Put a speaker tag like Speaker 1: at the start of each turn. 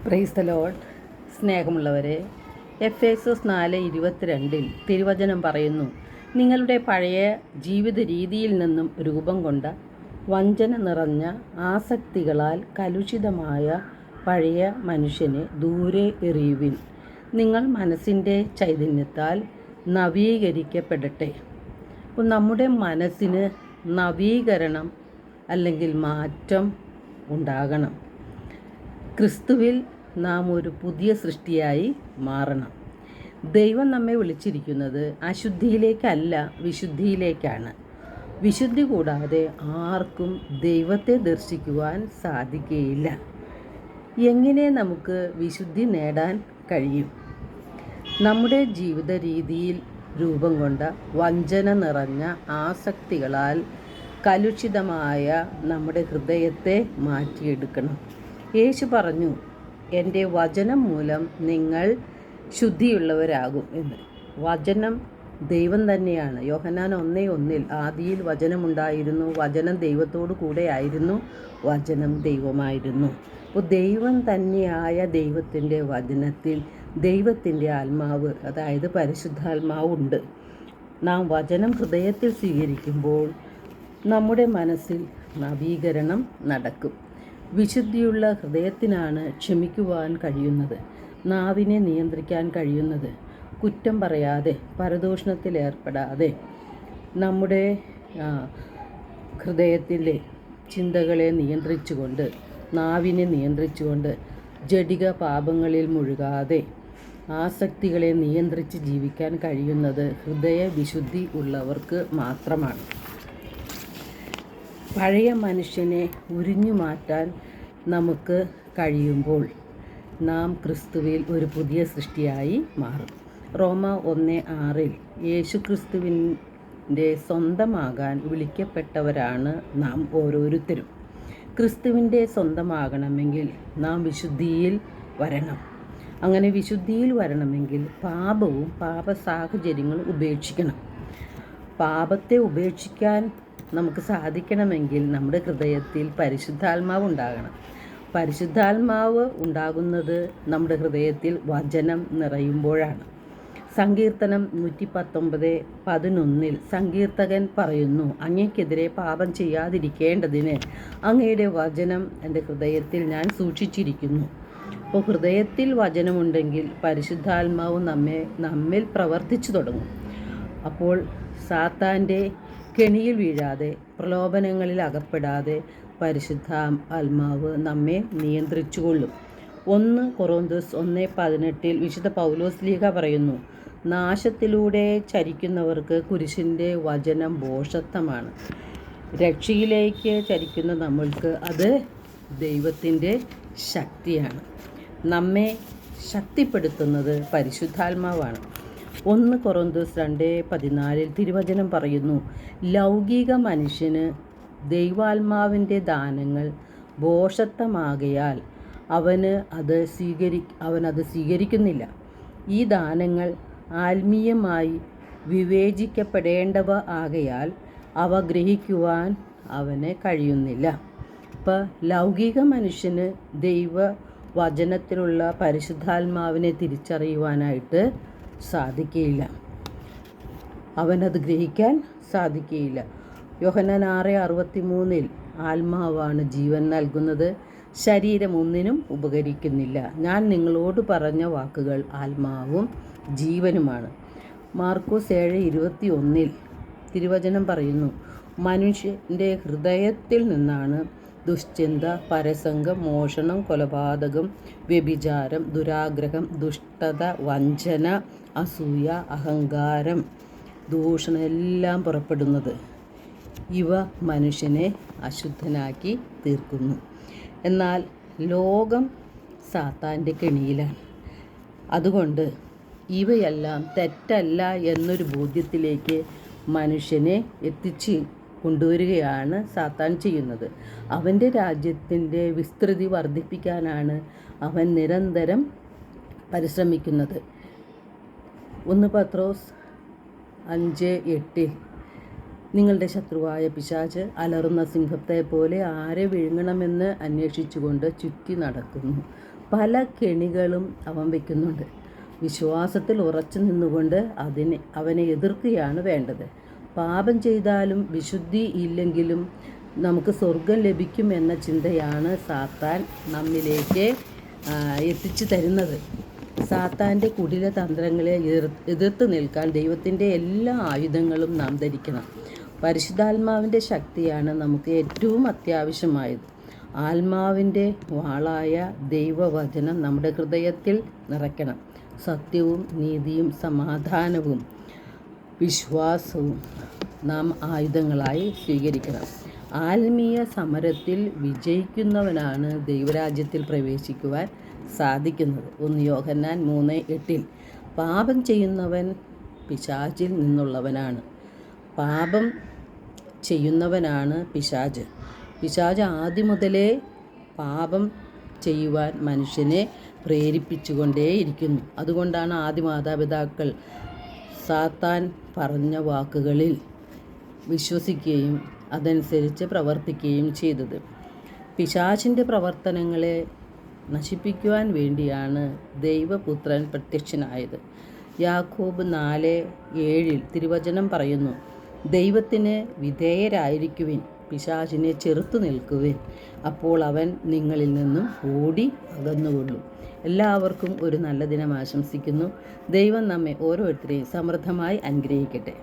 Speaker 1: Praise the Lord. സ്നേഹമുള്ളവരെ, Ephesus 4:22 തിരുവചനം പറയുന്നു, നിങ്ങളുടെ പഴയ ജീവിത രീതിയിൽ നിന്നും രൂപം കൊണ്ട വഞ്ചന നിറഞ്ഞ ആസക്തികളാൽ കലുഷിതമായ പഴയ മനുഷ്യനെ ദൂരെ എറിയുവിൻ. നിങ്ങൾ മനസ്സിൻ്റെ ചൈതന്യത്താൽ നവീകരിക്കപ്പെടട്ടെ. അപ്പോൾ നമ്മുടെ മനസ്സിന് നവീകരണം അല്ലെങ്കിൽ മാറ്റം ഉണ്ടാകണം. ക്രിസ്തുവിൽ നാം ഒരു പുതിയ സൃഷ്ടിയായി മാറണം. ദൈവം നമ്മെ വിളിച്ചിരിക്കുന്നത് അശുദ്ധിയിലേക്കല്ല, വിശുദ്ധിയിലേക്കാണ്. വിശുദ്ധി കൂടാതെ ആർക്കും ദൈവത്തെ ദർശിക്കുവാൻ സാധിക്കുകയില്ല. എങ്ങനെ നമുക്ക് വിശുദ്ധി നേടാൻ കഴിയും? നമ്മുടെ ജീവിത രീതിയിൽ രൂപം കൊണ്ട വഞ്ചന നിറഞ്ഞ ആസക്തികളാൽ കലുഷിതമായ നമ്മുടെ ഹൃദയത്തെ മാറ്റിയെടുക്കണം. യേശു പറഞ്ഞു, എൻ്റെ വചനം മൂലം നിങ്ങൾ ശുദ്ധിയുള്ളവരാകും എന്ന്. വചനം ദൈവം തന്നെയാണ്. യോഹന്നാൻ 1:1 ആദിയിൽ വചനമുണ്ടായിരുന്നു, വചനം ദൈവത്തോടു കൂടെ ആയിരുന്നു, വചനം ദൈവമായിരുന്നു. അപ്പോൾ ദൈവം തന്നെയായ ദൈവത്തിൻ്റെ വചനത്തിൽ ദൈവത്തിൻ്റെ ആത്മാവ്, അതായത് പരിശുദ്ധാത്മാവുണ്ട്. നാം വചനം ഹൃദയത്തിൽ സ്വീകരിക്കുമ്പോൾ നമ്മുടെ മനസ്സിൽ നവീകരണം നടക്കും. വിശുദ്ധിയുള്ള ഹൃദയത്തിനാണ് ക്ഷമിക്കുവാൻ കഴിയുന്നത്, നാവിനെ നിയന്ത്രിക്കാൻ കഴിയുന്നത്. കുറ്റം പറയാതെ, പരദൂഷണത്തിൽ ഏർപ്പെടാതെ, നമ്മുടെ ഹൃദയത്തിലെ ചിന്തകളെ നിയന്ത്രിച്ചുകൊണ്ട്, നാവിനെ നിയന്ത്രിച്ചുകൊണ്ട്, ജഡിക പാപങ്ങളിൽ മുഴുകാതെ ആസക്തികളെ നിയന്ത്രിച്ച് ജീവിക്കാൻ കഴിയുന്നത് ഹൃദയ വിശുദ്ധി ഉള്ളവർക്ക് മാത്രമാണ്. പഴയ മനുഷ്യനെ ഉരിഞ്ഞു മാറ്റാൻ നമുക്ക് കഴിയുമ്പോൾ നാം ക്രിസ്തുവിൽ ഒരു പുതിയ സൃഷ്ടിയായി മാറും. റോമ 1:6 യേശു ക്രിസ്തുവിൻ്റെ സ്വന്തമാകാൻ വിളിക്കപ്പെട്ടവരാണ് നാം ഓരോരുത്തരും. ക്രിസ്തുവിൻ്റെ സ്വന്തമാകണമെങ്കിൽ നാം വിശുദ്ധിയിൽ വരണം. അങ്ങനെ വിശുദ്ധിയിൽ വരണമെങ്കിൽ പാപവും പാപ സാഹചര്യങ്ങളും ഉപേക്ഷിക്കണം. പാപത്തെ ഉപേക്ഷിക്കാൻ നമുക്ക് സാധിക്കണമെങ്കിൽ നമ്മുടെ ഹൃദയത്തിൽ പരിശുദ്ധാത്മാവ് ഉണ്ടാകണം. പരിശുദ്ധാത്മാവ് ഉണ്ടാകുന്നത് നമ്മുടെ ഹൃദയത്തിൽ വചനം നിറയുമ്പോഴാണ്. സങ്കീർത്തനം 119:11 സങ്കീർത്തകൻ പറയുന്നു, അങ്ങയ്ക്കെതിരെ പാപം ചെയ്യാതിരിക്കേണ്ടതിന് അങ്ങയുടെ വചനം എൻ്റെ ഹൃദയത്തിൽ ഞാൻ സൂക്ഷിച്ചിരിക്കുന്നു. അപ്പോൾ ഹൃദയത്തിൽ വചനമുണ്ടെങ്കിൽ പരിശുദ്ധാത്മാവ് നമ്മിൽ പ്രവർത്തിച്ചു തുടങ്ങും. അപ്പോൾ സാത്താൻ്റെ കെണിയിൽ വീഴാതെ, പ്രലോഭനങ്ങളിൽ അകപ്പെടാതെ പരിശുദ്ധ ആത്മാവ് നമ്മെ നിയന്ത്രിച്ചുകൊള്ളും. 1 കൊറിന്തോസ് 1:18 വിശുദ്ധ പൗലോസ് ശ്ലീഹ പറയുന്നു, നാശത്തിലൂടെ ചരിക്കുന്നവർക്ക് കുരിശിൻ്റെ വചനം ഭോഷത്വമാണ്. രക്ഷയിലേക്ക് ചരിക്കുന്ന നമ്മൾക്ക് അത് ദൈവത്തിൻ്റെ ശക്തിയാണ്. നമ്മെ ശക്തിപ്പെടുത്തുന്നത് പരിശുദ്ധാത്മാവാണ്. 1 കൊറിന്തോസ് 2:14 തിരുവചനം പറയുന്നു, ലൗകിക മനുഷ്യന് ദൈവാത്മാവിൻ്റെ ദാനങ്ങൾ ഭോഷത്വമാകയാൽ അവൻ അത് സ്വീകരിക്കുന്നില്ല. ഈ ദാനങ്ങൾ ആത്മീയമായി വിവേചിക്കപ്പെടേണ്ടവ ആകയാൽ അവ ഗ്രഹിക്കുവാൻ അവന് കഴിയുന്നില്ല. ഇപ്പോൾ ലൗകിക മനുഷ്യന് ദൈവവചനത്തിലുള്ള പരിശുദ്ധാത്മാവിനെ തിരിച്ചറിയുവാനായിട്ട് സാധിക്കുകയില്ല. അവനത് ഗ്രഹിക്കാൻ സാധിക്കുകയില്ല. യോഹന്നാൻ 6:63 ആത്മാവാണ് ജീവൻ നൽകുന്നത്, ശരീരം ഒന്നിനും ഉപകരിക്കുന്നില്ല. ഞാൻ നിങ്ങളോട് പറഞ്ഞ വാക്കുകൾ ആത്മാവും ജീവനുമാണ്. മാർക്കോസ് 7:21 തിരുവചനം പറയുന്നു, മനുഷ്യൻ്റെ ഹൃദയത്തിൽ നിന്നാണ് ദുശ്ചിന്ത, പരസംഗം, മോഷണം, കൊലപാതകം, വ്യഭിചാരം, ദുരാഗ്രഹം, ദുഷ്ടത, വഞ്ചന, അസൂയ, അഹങ്കാരം, ദൂഷണം എല്ലാം പുറപ്പെടുന്നത്. ഇവ മനുഷ്യനെ അശുദ്ധനാക്കി തീർക്കുന്നു. എന്നാൽ ലോകം സാത്താൻ്റെ കെണിയിലാണ്. അതുകൊണ്ട് ഇവയെല്ലാം തെറ്റല്ല എന്നൊരു ബോധ്യത്തിലേക്ക് മനുഷ്യനെ എത്തിച്ച് കൊണ്ടുവരികയാണ് സാത്താൻ ചെയ്യുന്നത്. അവൻ്റെ രാജ്യത്തിൻ്റെ വിസ്തൃതി വർദ്ധിപ്പിക്കാനാണ് അവൻ നിരന്തരം പരിശ്രമിക്കുന്നത്. 1 പത്രോസ് 5:8 നിങ്ങളുടെ ശത്രുവായ പിശാച് അലറുന്ന സിംഹത്തെ പോലെ ആരെ വിഴുങ്ങണമെന്ന് അന്വേഷിച്ചുകൊണ്ട് ചുറ്റി നടക്കുന്നു. പല കെണികളും അവൻ വയ്ക്കുന്നുണ്ട്. വിശ്വാസത്തിൽ ഉറച്ചു നിന്നുകൊണ്ട് അവനെ എതിർക്കുകയാണ് വേണ്ടത്. പാപം ചെയ്താലും വിശുദ്ധി ഇല്ലെങ്കിലും നമുക്ക് സ്വർഗം ലഭിക്കും എന്ന ചിന്തയാണ് സാത്താൻ നമ്മിലേക്ക് എത്തിച്ചു തരുന്നത്. സാത്താൻ്റെ കുടില തന്ത്രങ്ങളെ എതിർത്ത് നിൽക്കാൻ ദൈവത്തിൻ്റെ എല്ലാ ആയുധങ്ങളും നാം ധരിക്കണം. പരിശുദ്ധാത്മാവിൻ്റെ ശക്തിയാണ് നമുക്ക് ഏറ്റവും അത്യാവശ്യമായത്. ആത്മാവിൻ്റെ വാളായ ദൈവവചനം നമ്മുടെ ഹൃദയത്തിൽ നിറയ്ക്കണം. സത്യവും നീതിയും സമാധാനവും വിശ്വാസവും നാം ആയുധങ്ങളായി സ്വീകരിക്കണം. ആത്മീയ സമരത്തിൽ വിജയിക്കുന്നവനാണ് ദൈവരാജ്യത്തിൽ പ്രവേശിക്കുവാൻ സാധിക്കുന്നത്. 1 യോഹന്നാൻ 3:8. പാപം ചെയ്യുന്നവൻ പിശാചിൽ നിന്നുള്ളവനാണ്. പാപം ചെയ്യുന്നവനാണ് പിശാച്. പിശാച് ആദ്യം മുതലേ പാപം ചെയ്യുവാൻ മനുഷ്യനെ പ്രേരിപ്പിച്ചുകൊണ്ടേയിരിക്കുന്നു. അതുകൊണ്ടാണ് ആദ്യ മാതാപിതാക്കൾ സാത്താൻ പറഞ്ഞ വാക്കുകളിൽ വിശ്വസിക്കുകയും അതനുസരിച്ച് പ്രവർത്തിക്കുകയും ചെയ്തത്. പിശാചിൻ്റെ പ്രവർത്തനങ്ങളെ നശിപ്പിക്കുവാൻ വേണ്ടിയാണ് ദൈവപുത്രൻ പ്രത്യക്ഷനായത്. യാക്കോബ് 4:7 തിരുവചനം പറയുന്നു, ദൈവത്തിന് വിധേയരായിരിക്കുവിൻ, പിശാചിനെ ചെറുത്തു നിൽക്കുവിൻ, അപ്പോൾ അവൻ നിങ്ങളിൽ നിന്നും ഓടി അകന്നുകൊള്ളും. എല്ലാവർക്കും ഒരു നല്ല ദിനം ആശംസിക്കുന്നു. ദൈവം നമ്മെ ഓരോരുത്തരെയും സമൃദ്ധമായി അനുഗ്രഹിക്കട്ടെ.